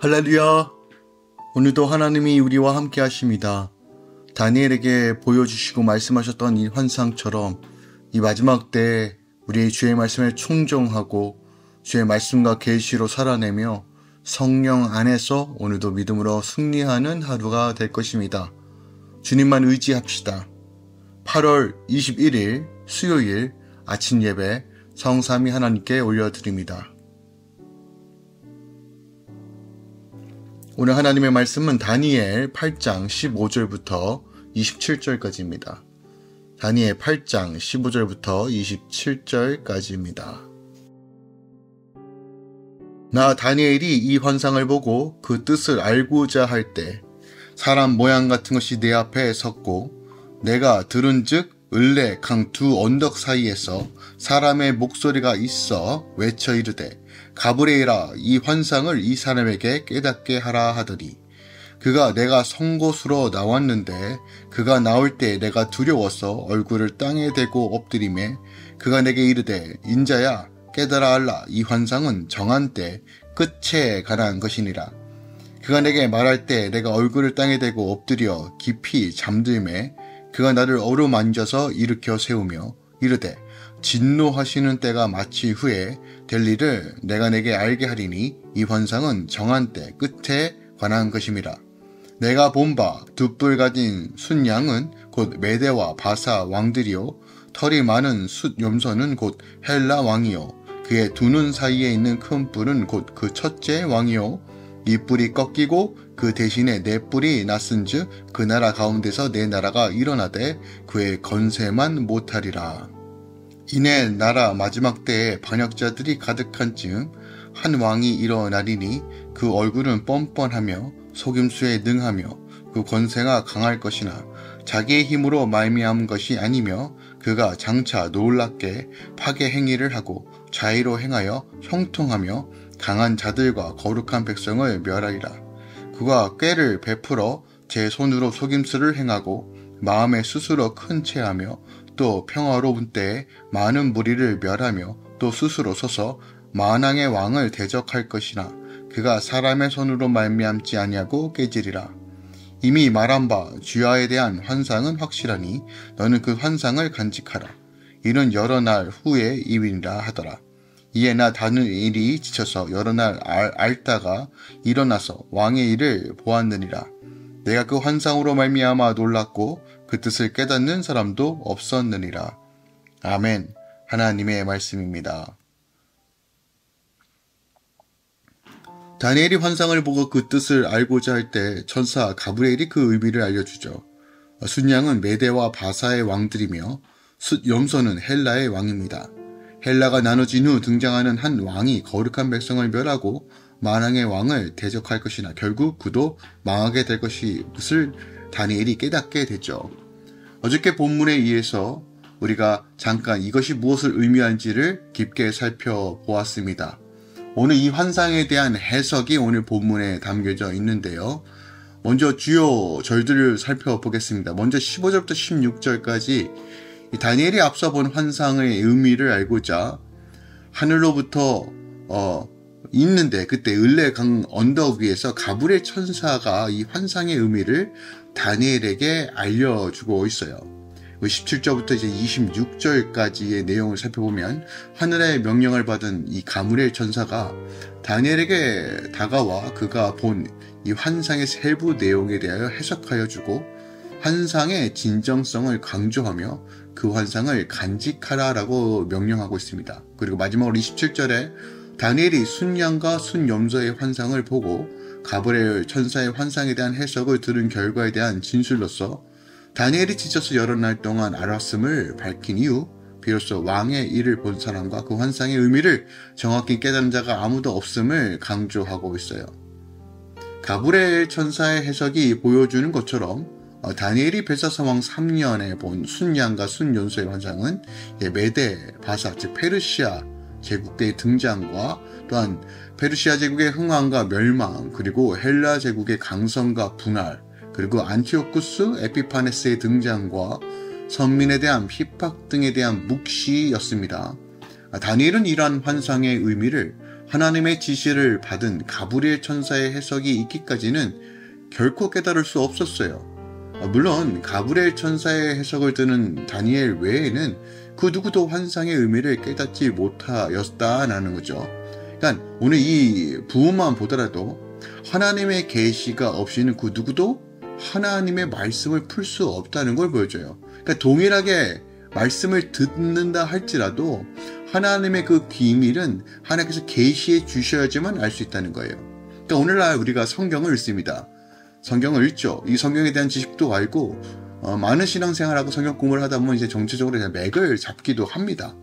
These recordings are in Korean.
할렐루야! 오늘도 하나님이 우리와 함께 하십니다. 다니엘에게 보여주시고 말씀하셨던 이 환상처럼 이 마지막 때에 우리의 주의 말씀을 충정하고 주의 말씀과 계시로 살아내며 성령 안에서 오늘도 믿음으로 승리하는 하루가 될 것입니다. 주님만 의지합시다. 8월 21일 수요일 아침 예배 성삼위 하나님께 올려드립니다. 오늘 하나님의 말씀은 다니엘 8장 15절부터 27절까지입니다. 다니엘 8장 15절부터 27절까지입니다. 나 다니엘이 이 환상을 보고 그 뜻을 알고자 할 때 사람 모양 같은 것이 내 앞에 섰고 내가 들은즉 을레 강 두 언덕 사이에서 사람의 목소리가 있어 외쳐 이르되 가브리엘아 이 환상을 이 사람에게 깨닫게 하라 하더니 그가 내가 선 곳으로 나왔는데 그가 나올 때 내가 두려워서 얼굴을 땅에 대고 엎드리매 그가 내게 이르되 인자야 깨달아 알라 이 환상은 정한 때 끝에 관한 것이니라. 그가 내게 말할 때 내가 얼굴을 땅에 대고 엎드려 깊이 잠들매 그가 나를 어루만져서 일으켜 세우며 이르되 진노하시는 때가 마치 후에 될 일을 내가 내게 알게 하리니 이 환상은 정한 때 끝에 관한 것임이라. 내가 본 바 두 뿔 가진 숫양은 곧 메대와 바사 왕들이요 털이 많은 숫 염소는 곧 헬라 왕이요 그의 두 눈 사이에 있는 큰 뿔은 곧 그 첫째 왕이요 이 뿔이 꺾이고 그 대신에 네 뿔이 났은즉 그 나라 가운데서 네 나라가 일어나되 그의 건세만 못하리라. 이내 나라 마지막 때에 반역자들이 가득한 즈음 한 왕이 일어나리니 그 얼굴은 뻔뻔하며 속임수에 능하며 그 권세가 강할 것이나 자기의 힘으로 말미암은 것이 아니며 그가 장차 놀랍게 파괴 행위를 하고 자의로 행하여 형통하며 강한 자들과 거룩한 백성을 멸하리라. 그가 꾀를 베풀어 제 손으로 속임수를 행하고 마음에 스스로 큰 체하며 또 평화로운 때에 많은 무리를 멸하며 또 스스로 서서 만왕의 왕을 대적할 것이나 그가 사람의 손으로 말미암지 아니하고 깨지리라. 이미 말한 바 주야에 대한 환상은 확실하니 너는 그 환상을 간직하라. 이는 여러 날 후의 일이라 하더라. 이에 나 다니엘이 지쳐서 여러 날 앓다가 일어나서 왕의 일을 보았느니라. 내가 그 환상으로 말미암아 놀랐고 그 뜻을 깨닫는 사람도 없었느니라. 아멘. 하나님의 말씀입니다. 다니엘이 환상을 보고 그 뜻을 알고자 할 때 천사 가브리엘이 그 의미를 알려주죠. 숫양은 메대와 바사의 왕들이며 숫 염소는 헬라의 왕입니다. 헬라가 나눠진 후 등장하는 한 왕이 거룩한 백성을 멸하고 만왕의 왕을 대적할 것이나 결국 그도 망하게 될 것을 다니엘이 깨닫게 되죠. 어저께 본문에 의해서 우리가 잠깐 이것이 무엇을 의미하는지를 깊게 살펴보았습니다. 오늘 이 환상에 대한 해석이 오늘 본문에 담겨져 있는데요. 먼저 주요 절들을 살펴보겠습니다. 먼저 15절부터 16절까지 다니엘이 앞서 본 환상의 의미를 알고자 하늘로부터 있는데 그때 을레 강 언덕 위에서 가브리엘 천사가 이 환상의 의미를 다니엘에게 알려주고 있어요. 17절부터 이제 26절까지의 내용을 살펴보면 하늘의 명령을 받은 이 가브리엘 천사가 다니엘에게 다가와 그가 본 이 환상의 세부 내용에 대하여 해석하여 주고 환상의 진정성을 강조하며 그 환상을 간직하라라고 명령하고 있습니다. 그리고 마지막으로 27절에 다니엘이 숫양과 숫염소의 환상을 보고 가브리엘 천사의 환상에 대한 해석을 들은 결과에 대한 진술로서 다니엘이 지쳐서 여러 날 동안 알았음을 밝힌 이후 비로소 왕의 일을 본 사람과 그 환상의 의미를 정확히 깨달은 자가 아무도 없음을 강조하고 있어요. 가브리엘 천사의 해석이 보여주는 것처럼 다니엘이 벨사사왕 3년에 본 숫양과 숫염소의 환상은 메대, 바사, 즉 페르시아 제국의 등장과 또한 페르시아 제국의 흥왕과 멸망, 그리고 헬라 제국의 강성과 분할, 그리고 안티오쿠스 에피파네스의 등장과 선민에 대한 핍박 등에 대한 묵시였습니다. 다니엘은 이러한 환상의 의미를 하나님의 지시를 받은 가브리엘 천사의 해석이 있기까지는 결코 깨달을 수 없었어요. 물론 가브리엘 천사의 해석을 듣는 다니엘 외에는 그 누구도 환상의 의미를 깨닫지 못하였다라는 거죠. 그러니까 오늘 이 부분만 보더라도 하나님의 계시가 없이는 그 누구도 하나님의 말씀을 풀 수 없다는 걸 보여줘요. 그러니까 동일하게 말씀을 듣는다 할지라도 하나님의 그 비밀은 하나님께서 계시해 주셔야지만 알 수 있다는 거예요. 그러니까 오늘날 우리가 성경을 읽습니다. 성경을 읽죠. 이 성경에 대한 지식도 알고 많은 신앙생활하고 성경 공부를 하다 보면 이제 정체적으로 맥을 잡기도 합니다.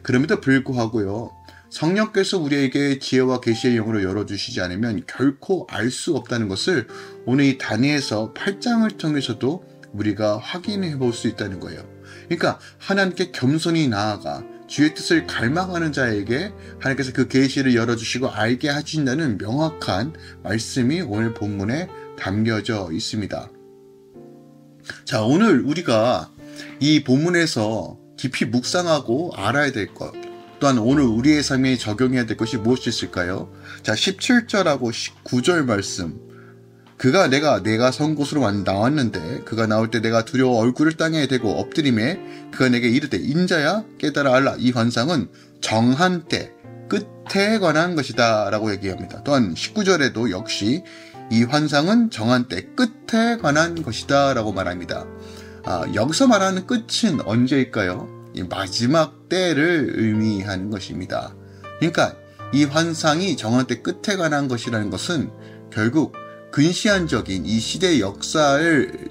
그럼에도 불구하고요. 성령께서 우리에게 지혜와 계시의 영으로 열어주시지 않으면 결코 알 수 없다는 것을 오늘 이 다니엘서 8장을 통해서도 우리가 확인해 볼 수 있다는 거예요. 그러니까 하나님께 겸손히 나아가 주의 뜻을 갈망하는 자에게 하나님께서 그 계시를 열어주시고 알게 하신다는 명확한 말씀이 오늘 본문에 담겨져 있습니다. 자, 오늘 우리가 이 본문에서 깊이 묵상하고 알아야 될 것, 또한 오늘 우리의 삶에 적용해야 될 것이 무엇이 있을까요? 자, 17절하고 19절 말씀. 그가 내가 선 곳으로 나왔는데 그가 나올 때 내가 두려워 얼굴을 땅에 대고 엎드림에 그가 내게 이르되 인자야 깨달아 알라 이 환상은 정한 때 끝에 관한 것이다 라고 얘기합니다. 또한 19절에도 역시 이 환상은 정한 때 끝에 관한 것이다 라고 말합니다. 여기서 말하는 끝은 언제일까요? 이 마지막 때를 의미하는 것입니다. 그러니까 이 환상이 정한 때 끝에 관한 것이라는 것은 결국 근시안적인 이 시대의 역사를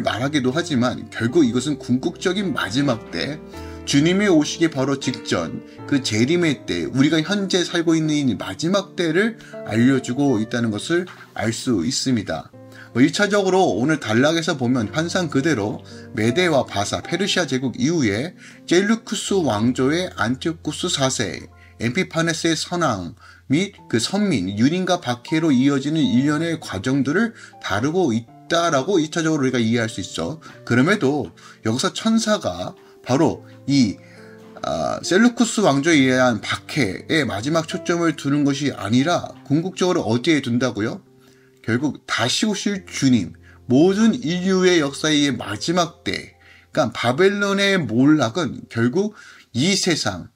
말하기도 하지만 결국 이것은 궁극적인 마지막 때, 주님의 오시기 바로 직전 그 재림의 때, 우리가 현재 살고 있는 이 마지막 때를 알려주고 있다는 것을 알 수 있습니다. 1차적으로 오늘 단락에서 보면 환상 그대로 메데와 바사, 페르시아 제국 이후에 셀루쿠스 왕조의 안티오쿠스 4세, 엠피파네스의 선왕 및 그 선민, 유닌과 박해로 이어지는 일련의 과정들을 다루고 있다라고 2차적으로 우리가 이해할 수 있죠. 그럼에도 여기서 천사가 바로 이 셀루쿠스 왕조에 의한 박해에 마지막 초점을 두는 것이 아니라 궁극적으로 어디에 둔다고요? 결국 다시 오실 주님, 모든 인류의 역사의 마지막 때, 그러니까 바벨론의 몰락은 결국 이 세상,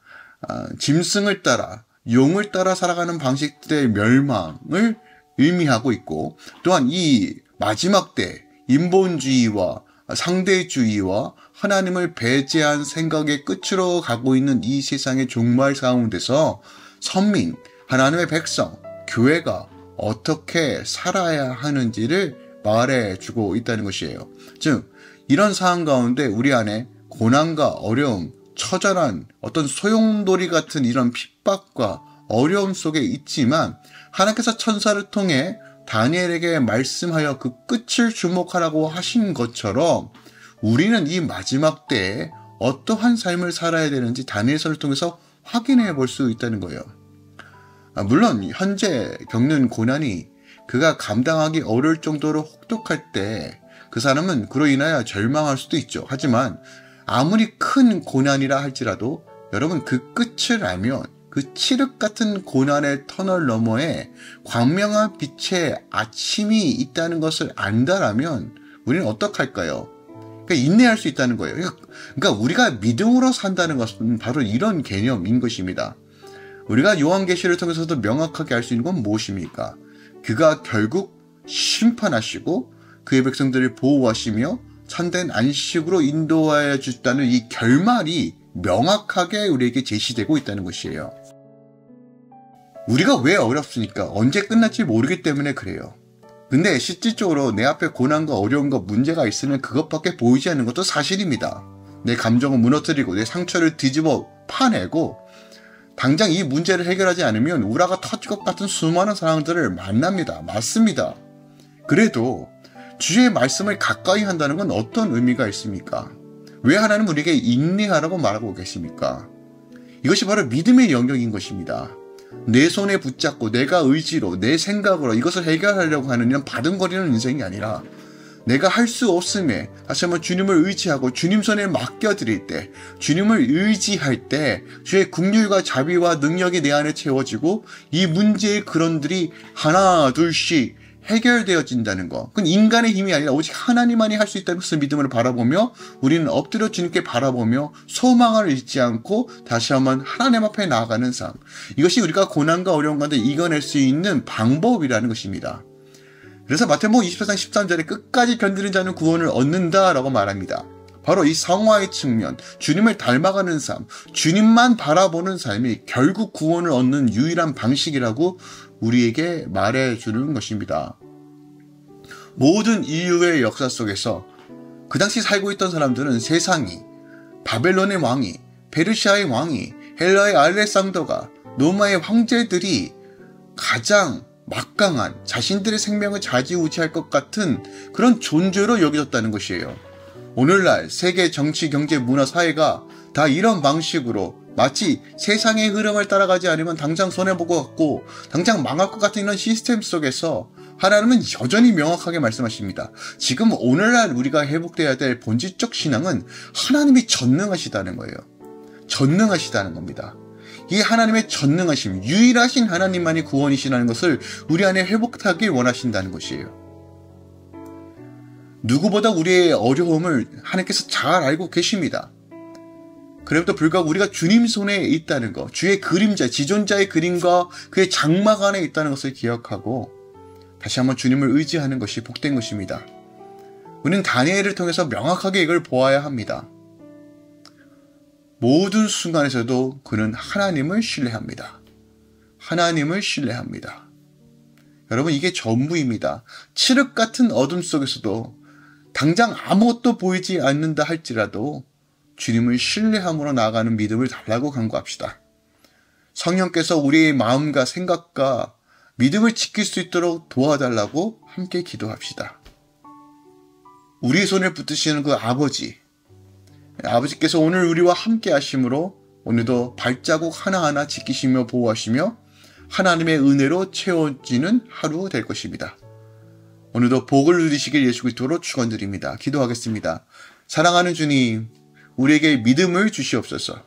짐승을 따라, 용을 따라 살아가는 방식들의 멸망을 의미하고 있고, 또한 이 마지막 때 인본주의와 상대주의와 하나님을 배제한 생각의 끝으로 가고 있는 이 세상의 종말 가운데서 선민, 하나님의 백성, 교회가 어떻게 살아야 하는지를 말해주고 있다는 것이에요. 즉, 이런 상황 가운데 우리 안에 고난과 어려움, 처절한 어떤 소용돌이 같은 이런 핍박과 어려움 속에 있지만 하나님께서 천사를 통해 다니엘에게 말씀하여 그 끝을 주목하라고 하신 것처럼 우리는 이 마지막 때에 어떠한 삶을 살아야 되는지 다니엘서를 통해서 확인해 볼 수 있다는 거예요. 물론 현재 겪는 고난이 그가 감당하기 어려울 정도로 혹독할 때 그 사람은 그로 인하여 절망할 수도 있죠. 하지만 아무리 큰 고난이라 할지라도 여러분 그 끝을 알면 그 칠흑 같은 고난의 터널 너머에 광명한 빛의 아침이 있다는 것을 안다라면 우리는 어떻게 할까요? 그러니까 인내할 수 있다는 거예요. 그러니까 우리가 믿음으로 산다는 것은 바로 이런 개념인 것입니다. 우리가 요한계시를 통해서도 명확하게 알 수 있는 건 무엇입니까? 그가 결국 심판하시고 그의 백성들을 보호하시며 참된 안식으로 인도하여 주다는 이 결말이 명확하게 우리에게 제시되고 있다는 것이에요. 우리가 왜 어렵습니까? 언제 끝날지 모르기 때문에 그래요. 근데 실질적으로 내 앞에 고난과 어려움과 문제가 있으면 그것밖에 보이지 않는 것도 사실입니다. 내 감정을 무너뜨리고 내 상처를 뒤집어 파내고 당장 이 문제를 해결하지 않으면 우라가 터질 것 같은 수많은 상황들을 만납니다. 맞습니다. 그래도 주의 말씀을 가까이 한다는 건 어떤 의미가 있습니까? 왜 하나님은 우리에게 인내하라고 말하고 계십니까? 이것이 바로 믿음의 영역인 것입니다. 내 손에 붙잡고 내가 의지로 내 생각으로 이것을 해결하려고 하는 이런 바둥거리는 인생이 아니라 내가 할 수 없음에 다시 한번 주님을 의지하고 주님 손에 맡겨드릴 때, 주님을 의지할 때 주의 긍휼과 자비와 능력이 내 안에 채워지고 이 문제의 근원들이 하나 둘씩 해결되어진다는 것. 그건 인간의 힘이 아니라 오직 하나님만이 할 수 있다는 것을 믿음으로 바라보며 우리는 엎드려 주님께 바라보며 소망을 잃지 않고 다시 한번 하나님 앞에 나아가는 삶. 이것이 우리가 고난과 어려움 가운데 이겨낼 수 있는 방법이라는 것입니다. 그래서 마태복음 24장 13절에 끝까지 견디는 자는 구원을 얻는다라고 말합니다. 바로 이 성화의 측면, 주님을 닮아가는 삶, 주님만 바라보는 삶이 결국 구원을 얻는 유일한 방식이라고 우리에게 말해주는 것입니다. 모든 인류의 역사 속에서 그 당시 살고 있던 사람들은 세상이, 바벨론의 왕이, 페르시아의 왕이, 헬라의 알렉산더가, 로마의 황제들이 가장 막강한 자신들의 생명을 좌지우지할 것 같은 그런 존재로 여겨졌다는 것이에요. 오늘날 세계 정치, 경제, 문화, 사회가 다 이런 방식으로 마치 세상의 흐름을 따라가지 않으면 당장 손해볼 것 같고 당장 망할 것 같은 이런 시스템 속에서 하나님은 여전히 명확하게 말씀하십니다. 지금 오늘날 우리가 회복되어야 될 본질적 신앙은 하나님이 전능하시다는 거예요. 전능하시다는 겁니다. 이 하나님의 전능하심, 유일하신 하나님만이 구원이시라는 것을 우리 안에 회복하길 원하신다는 것이에요. 누구보다 우리의 어려움을 하나님께서 잘 알고 계십니다. 그럼에도 불구하고 우리가 주님 손에 있다는 것, 주의 그림자, 지존자의 그림과 그의 장막 안에 있다는 것을 기억하고 다시 한번 주님을 의지하는 것이 복된 것입니다. 우리는 다니엘을 통해서 명확하게 이걸 보아야 합니다. 모든 순간에서도 그는 하나님을 신뢰합니다. 하나님을 신뢰합니다. 여러분, 이게 전부입니다. 칠흑 같은 어둠 속에서도 당장 아무것도 보이지 않는다 할지라도 주님을 신뢰함으로 나아가는 믿음을 달라고 간구합시다. 성령께서 우리의 마음과 생각과 믿음을 지킬 수 있도록 도와달라고 함께 기도합시다. 우리 손을 붙드시는 그 아버지께서 오늘 우리와 함께 하심으로 오늘도 발자국 하나하나 지키시며 보호하시며 하나님의 은혜로 채워지는 하루 될 것입니다. 오늘도 복을 누리시길 예수 그리스도로 축원드립니다. 기도하겠습니다. 사랑하는 주님, 우리에게 믿음을 주시옵소서.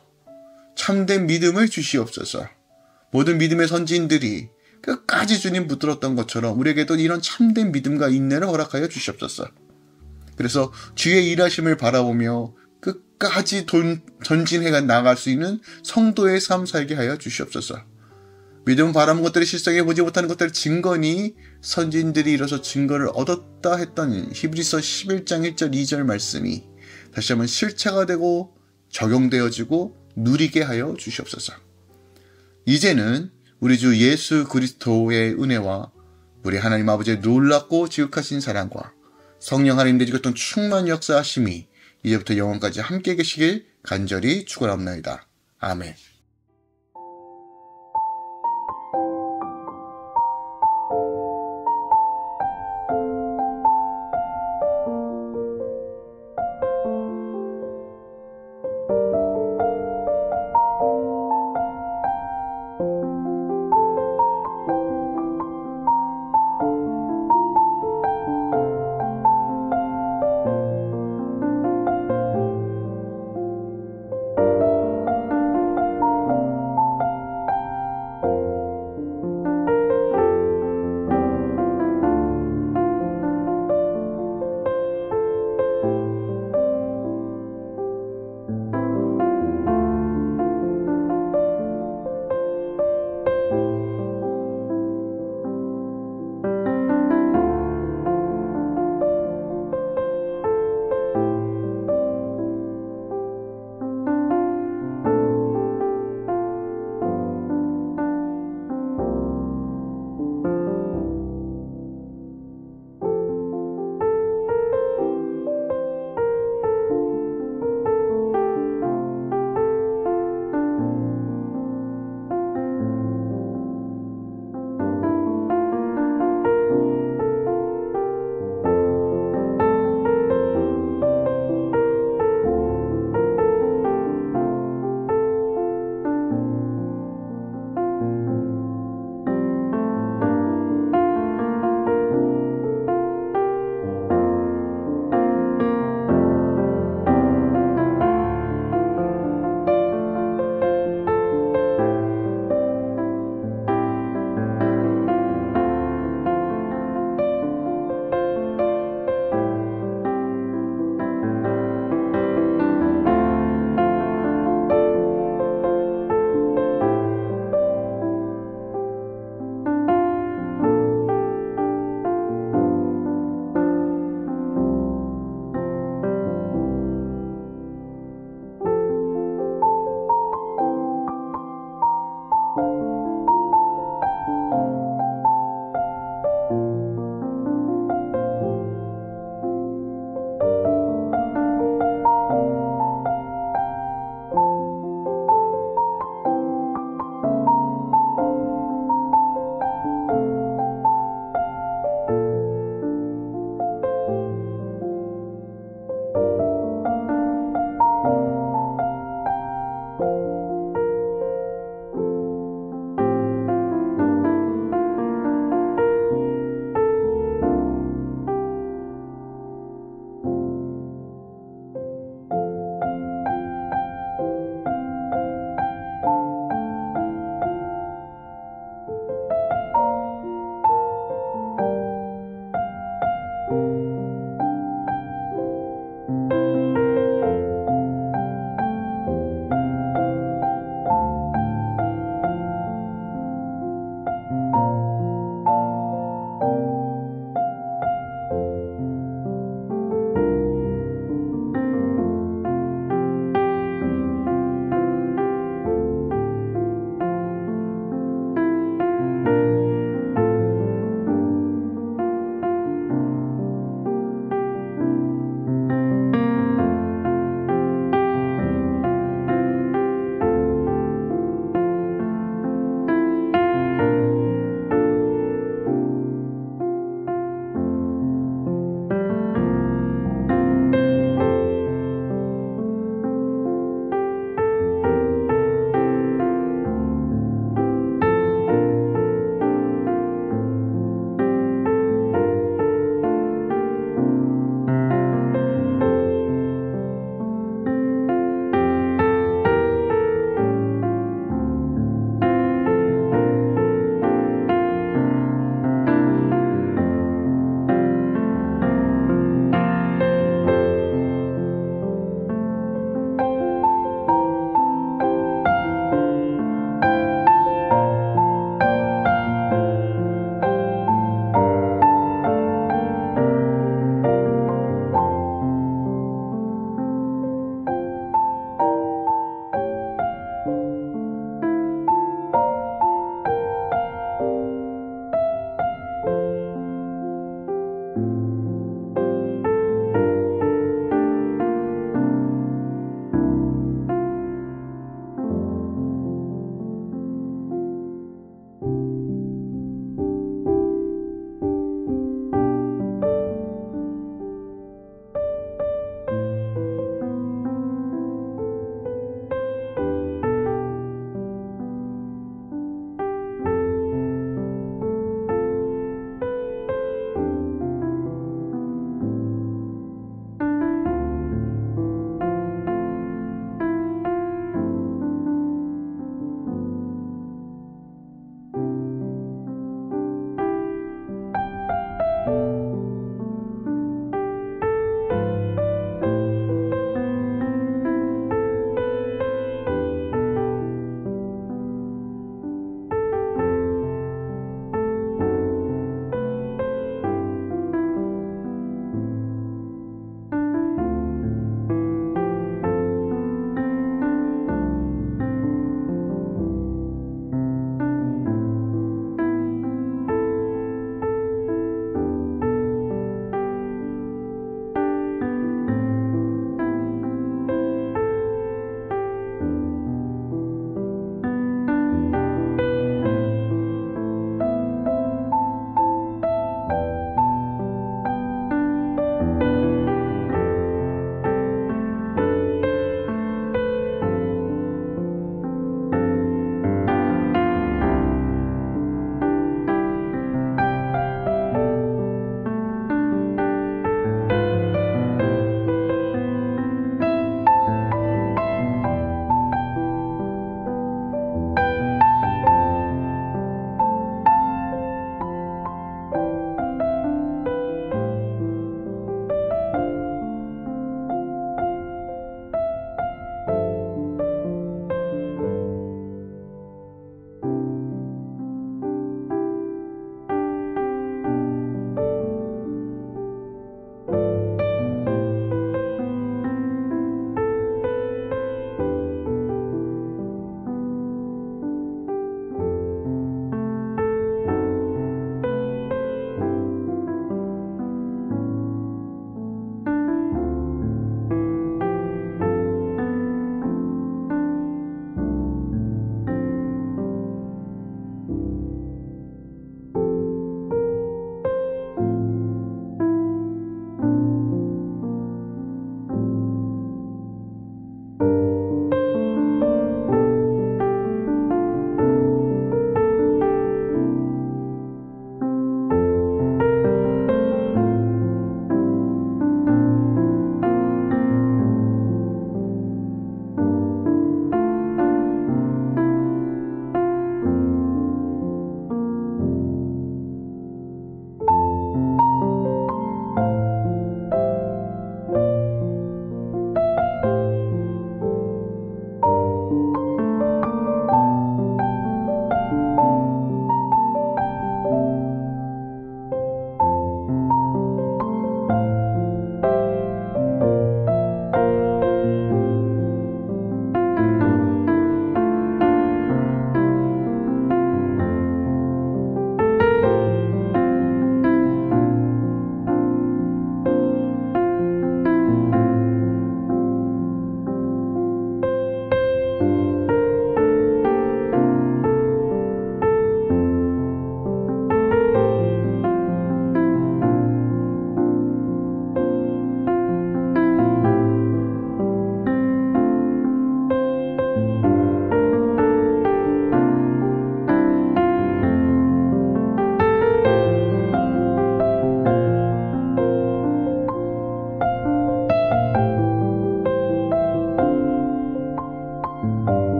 참된 믿음을 주시옵소서. 모든 믿음의 선지인들이 끝까지 주님 붙들었던 것처럼 우리에게도 이런 참된 믿음과 인내를 허락하여 주시옵소서. 그래서 주의 일하심을 바라보며 끝까지 전진해 나갈 수 있는 성도의 삶 살게 하여 주시옵소서. 믿음 바라는 것들이 실상에 보지 못하는 것들을 증거니 선지인들이 이뤄서 증거를 얻었다 했던 히브리서 11장 1절 2절 말씀이 다시 한번 실체가 되고 적용되어지고 누리게 하여 주시옵소서. 이제는 우리 주 예수 그리스도의 은혜와 우리 하나님 아버지의 놀랍고 지극하신 사랑과 성령 하나님의 지극한 충만 역사하심이 이제부터 영원까지 함께 계시길 간절히 축원합니다. 아멘.